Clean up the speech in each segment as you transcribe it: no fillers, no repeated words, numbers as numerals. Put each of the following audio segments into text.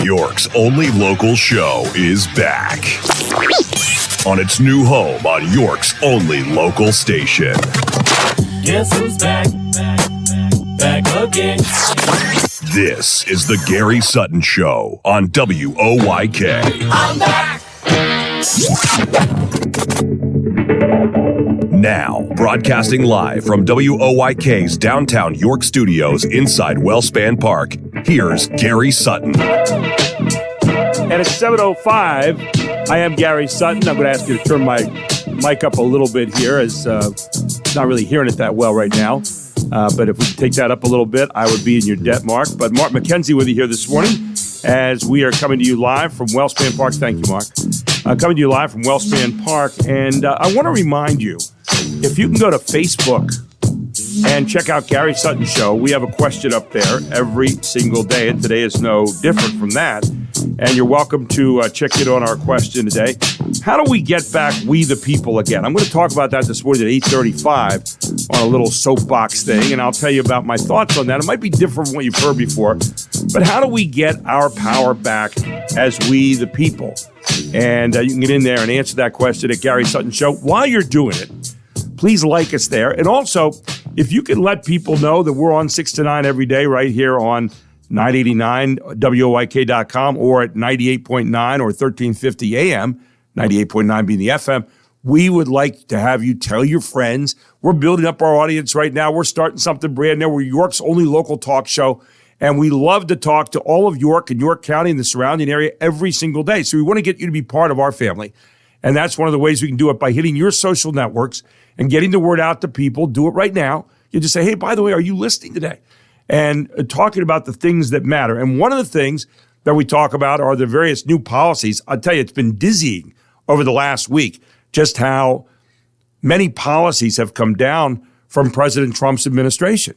York's only local show is back on its new home on York's only local station. Guess who's back? Back again. This is the Gary Sutton Show on WOYK. I'm back. Now, broadcasting live from WOYK's downtown York studios inside Wellspan Park, here's Gary Sutton. And it's 7:05. I am Gary Sutton. I'm going to ask you to turn my mic up a little bit here, as not really hearing it that well right now. But if we could take that up a little bit, I would be in your debt, Mark. But Mark McKenzie with you here this morning as we are coming to you live from Wellspan Park. Thank you, Mark. Coming to you live from Wellspan Park. And I want to remind you, if you can go to Facebook and check out Gary Sutton Show, we have a question up there every single day, and today is no different from that. And you're welcome to check in on our question today. How do we get back we the people again? I'm going to talk about that this morning at 8:35 on a little soapbox thing, and I'll tell you about my thoughts on that. It might be different from what you've heard before, but how do we get our power back as we the people? And you can get in there and answer that question at Gary Sutton Show. While you're doing it, please like us there. And also, if you can let people know that we're on 6 to 9 every day right here on 989 WOYK.com or at 98.9 or 1350 AM, 98.9 being the FM, we would like to have you tell your friends. We're building up our audience right now. We're starting something brand new. We're York's only local talk show, and we love to talk to all of York and York County and the surrounding area every single day. So we want to get you to be part of our family. And that's one of the ways we can do it, by hitting your social networks and getting the word out to people. Do it right now. You just say, hey, by the way, are you listening today? And talking about the things that matter. And one of the things that we talk about are the various new policies. I'll tell you, it's been dizzying over the last week just how many policies have come down from President Trump's administration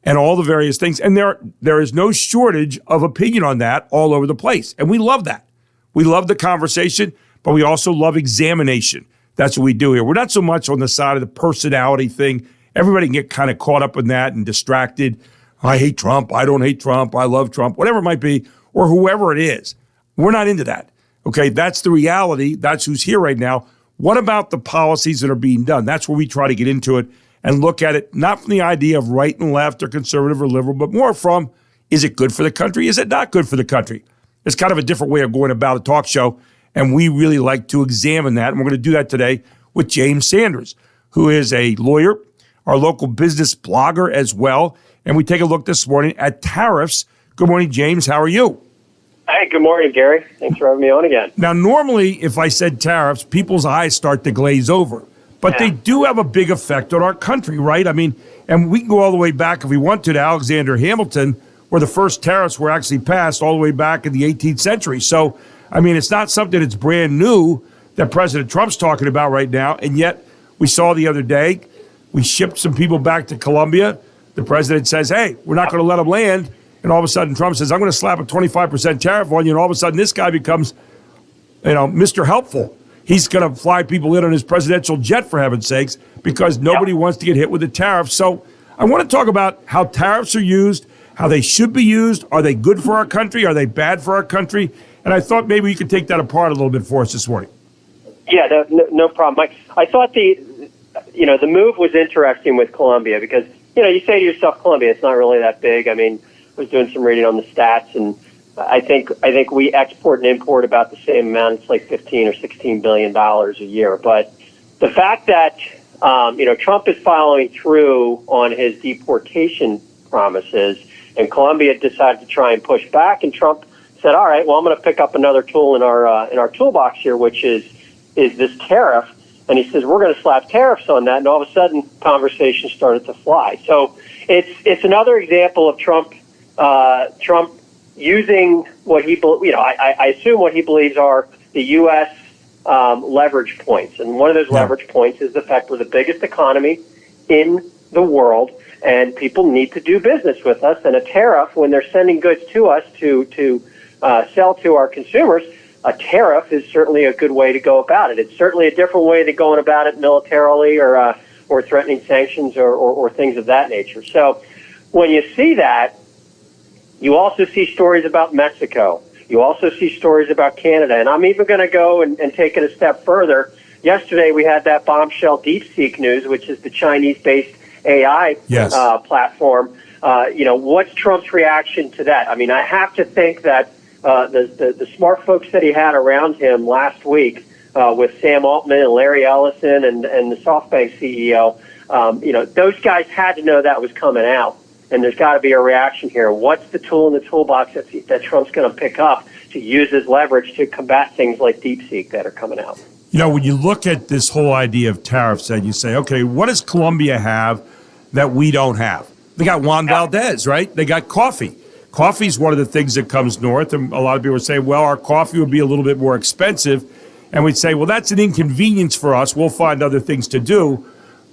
and all the various things. And there is no shortage of opinion on that all over the place. And we love that. We love the conversation, but we also love examination. That's what we do here. We're not so much on the side of the personality thing. Everybody can get kind of caught up in that and distracted. I hate Trump. I don't hate Trump. I love Trump, whatever it might be, or whoever it is. We're not into that. Okay, that's the reality. That's who's here right now. What about the policies that are being done? That's where we try to get into it and look at it, not from the idea of right and left or conservative or liberal, but more from, is it good for the country? Is it not good for the country? It's kind of a different way of going about a talk show, and we really like to examine that. And we're going to do that today with James Sanders, who is a lawyer, our local business blogger as well. And we take a look this morning at tariffs. Good morning, James. How are you? Hey, good morning, Gary. Thanks for having me on again. Now, normally, if I said tariffs, people's eyes start to glaze over. But they do have a big effect on our country, right? I mean, and we can go all the way back, if we want to Alexander Hamilton, where the first tariffs were actually passed all the way back in the 18th century. So, I mean, it's not something that's brand new that President Trump's talking about right now. And yet, we saw the other day, we shipped some people back to Colombia. The president says, hey, we're not going to let them land. And all of a sudden, Trump says, I'm going to slap a 25% tariff on you. And all of a sudden, this guy becomes, Mr. Helpful. He's going to fly people in on his presidential jet, for heaven's sakes, because nobody wants to get hit with the tariff. So I want to talk about how tariffs are used, how they should be used. Are they good for our country? Are they bad for our country? And I thought maybe you could take that apart a little bit for us this morning. Yeah, no problem, Mike. I thought the move was interesting with Colombia because, you say to yourself, Colombia, it's not really that big. I mean, I was doing some reading on the stats, and I think we export and import about the same amount. It's like $15 or $16 billion a year. But the fact that, Trump is following through on his deportation promises, and Colombia decided to try and push back, and Trump said, all right, well, I'm going to pick up another tool in our toolbox here, which is this tariff. And he says, we're going to slap tariffs on that. And all of a sudden, conversations started to fly. So it's another example of Trump using what I assume what he believes are the U.S. Leverage points. And one of those leverage points is the fact we're the biggest economy in the world, and people need to do business with us. And a tariff, when they're sending goods to us to sell to our consumers, a tariff is certainly a good way to go about it. It's certainly a different way than going about it militarily or threatening sanctions or things of that nature. So when you see that, you also see stories about Mexico You also see stories about Canada. And I'm even going to go and take it a step further. Yesterday, we had that bombshell DeepSeek news, which is the Chinese-based AI platform. What's Trump's reaction to that? I mean, I have to think that the smart folks that he had around him last week with Sam Altman and Larry Ellison and the SoftBank CEO, those guys had to know that was coming out. And there's got to be a reaction here. What's the tool in the toolbox that Trump's going to pick up to use as leverage to combat things like DeepSeek that are coming out? When you look at this whole idea of tariffs and you say, okay, what does Colombia have that we don't have? They got Juan Valdez, right? They got coffee. Coffee is one of the things that comes north. And a lot of people would say, well, our coffee would be a little bit more expensive. And we'd say, well, that's an inconvenience for us. We'll find other things to do.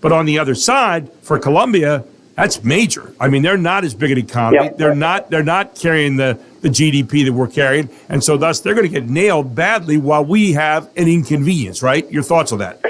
But on the other side, for Colombia, that's major. I mean, they're not as big an economy. They're not carrying the GDP that we're carrying. And so thus they're going to get nailed badly while we have an inconvenience, right? Your thoughts on that?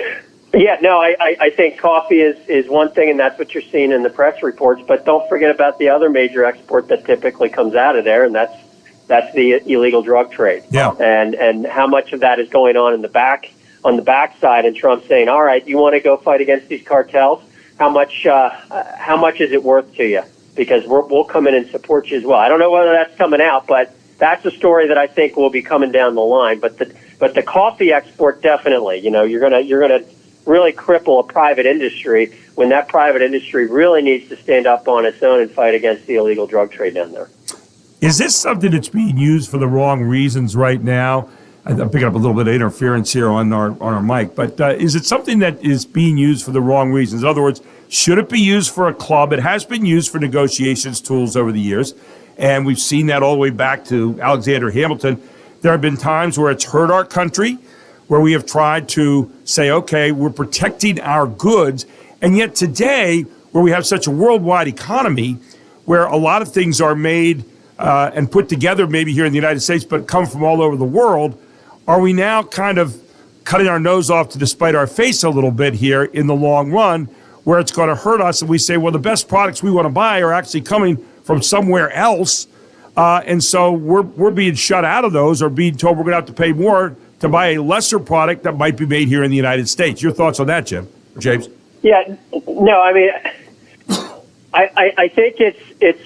Yeah, no, I think coffee is one thing, and that's what you're seeing in the press reports. But don't forget about the other major export that typically comes out of there, and that's the illegal drug trade. Yeah. And how much of that is going on the backside, and Trump saying, all right, you want to go fight against these cartels? How much is it worth to you? Because we'll come in and support you as well. I don't know whether that's coming out, but that's a story that I think will be coming down the line. But the coffee export, definitely. You're gonna really cripple a private industry when that private industry really needs to stand up on its own and fight against the illegal drug trade down there. Is this something that's being used for the wrong reasons right now? I'm picking up a little bit of interference here on our mic, but is it something that is being used for the wrong reasons? In other words, should it be used for a club? It has been used for negotiations tools over the years, and we've seen that all the way back to Alexander Hamilton. There have been times where it's hurt our country, where we have tried to say, okay, we're protecting our goods, and yet today, where we have such a worldwide economy, where a lot of things are made and put together maybe here in the United States, but come from all over the world, are we now kind of cutting our nose off to despite our face a little bit here in the long run, where it's going to hurt us? And we say, well, the best products we want to buy are actually coming from somewhere else. And so we're being shut out of those, or being told we're going to have to pay more to buy a lesser product that might be made here in the United States. Your thoughts on that, Jim? Or James? Yeah, no, I mean, I think it's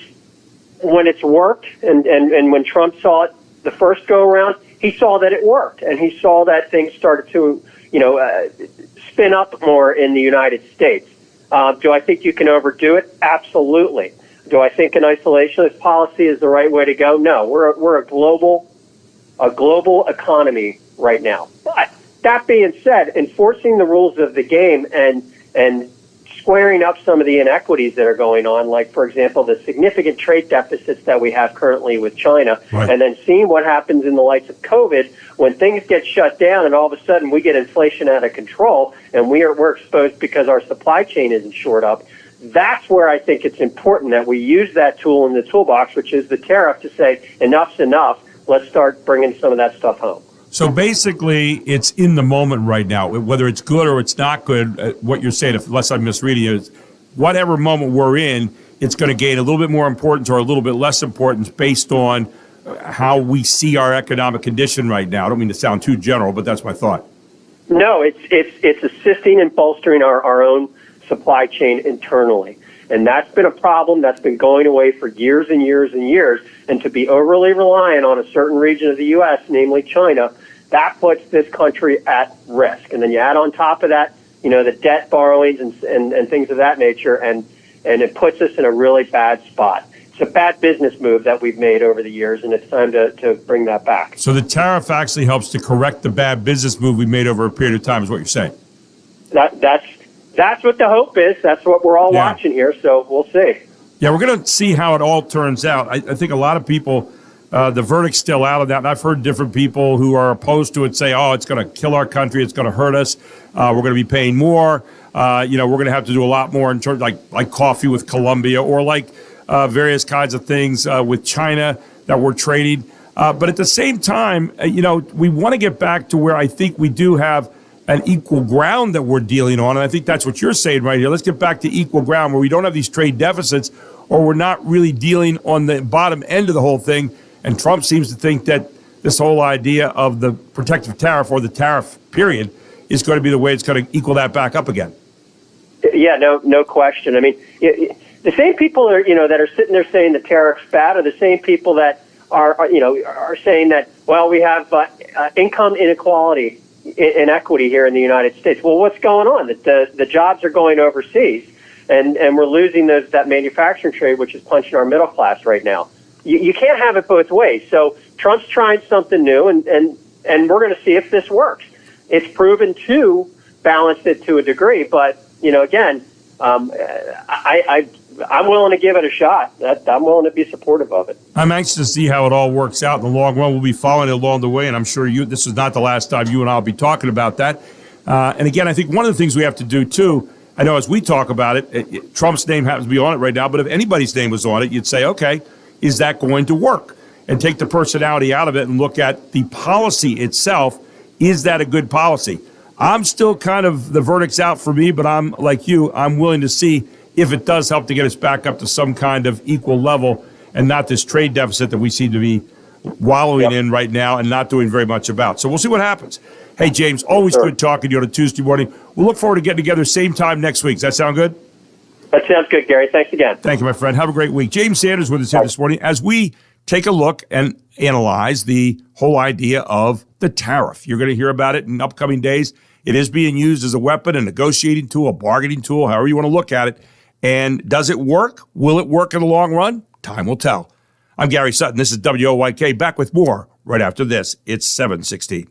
when it's worked, and when Trump saw it the first go around, he saw that it worked, and he saw that things started to, spin up more in the United States. Do I think you can overdo it? Absolutely. Do I think an isolationist policy is the right way to go? No. We're a global economy right now. But that being said, enforcing the rules of the game and squaring up some of the inequities that are going on, like, for example, the significant trade deficits that we have currently with China, right, and then seeing what happens in the lights of COVID when things get shut down and all of a sudden we get inflation out of control and we're exposed because our supply chain isn't shored up. That's where I think it's important that we use that tool in the toolbox, which is the tariff, to say enough's enough. Let's start bringing some of that stuff home. So basically, it's in the moment right now. Whether it's good or it's not good, what you're saying, unless I'm misreading it, is whatever moment we're in, it's going to gain a little bit more importance or a little bit less importance based on how we see our economic condition right now. I don't mean to sound too general, but that's my thought. No, it's assisting and bolstering our own supply chain internally. And that's been a problem that's been going away for years and years and years. And to be overly reliant on a certain region of the U.S., namely China, that puts this country at risk. And then you add on top of that, the debt borrowings and things of that nature, and it puts us in a really bad spot. It's a bad business move that we've made over the years, and it's time to bring that back. So the tariff actually helps to correct the bad business move we made over a period of time, is what you're saying. That's what the hope is. That's what we're all watching here, so we'll see. Yeah, we're going to see how it all turns out. I think a lot of people, the verdict's still out of that, and I've heard different people who are opposed to it say, oh, it's going to kill our country, it's going to hurt us, we're going to be paying more, we're going to have to do a lot more in terms like coffee with Colombia, or like various kinds of things with China that we're trading. But at the same time, we want to get back to where I think we do have an equal ground that we're dealing on. And I think that's what you're saying right here. Let's get back to equal ground where we don't have these trade deficits, or we're not really dealing on the bottom end of the whole thing. And Trump seems to think that this whole idea of the protective tariff or the tariff period is going to be the way it's going to equal that back up again. Yeah, no question. I mean, the same people that are sitting there saying the tariff's bad are the same people that are saying that, well, we have income inequality, inequity here in the United States. Well, what's going on? That the jobs are going overseas, and we're losing that manufacturing trade, which is punching our middle class right now. You can't have it both ways. So Trump's trying something new, and we're going to see if this works. It's proven to balance it to a degree, but again, I'm willing to give it a shot. I'm willing to be supportive of it. I'm anxious to see how it all works out in the long run. We'll be following it along the way, and I'm sure this is not the last time you and I will be talking about that. And again, I think one of the things we have to do, too, I know as we talk about it, Trump's name happens to be on it right now, but if anybody's name was on it, you'd say, okay, is that going to work? And take the personality out of it and look at the policy itself. Is that a good policy? I'm still kind of, the verdict's out for me, but I'm like you, I'm willing to see if it does help to get us back up to some kind of equal level and not this trade deficit that we seem to be wallowing in right now and not doing very much about. So we'll see what happens. Hey, James, always good talking to you on a Tuesday morning. We'll look forward to getting together same time next week. Does that sound good? That sounds good, Gary. Thanks again. Thank you, my friend. Have a great week. James Sanders with us here this morning as we take a look and analyze the whole idea of the tariff. You're going to hear about it in upcoming days. It is being used as a weapon, a negotiating tool, a bargaining tool, however you want to look at it. And does it work? Will it work in the long run? Time will tell. I'm Gary Sutton. This is WOYK. Back with more right after this. It's 7:16.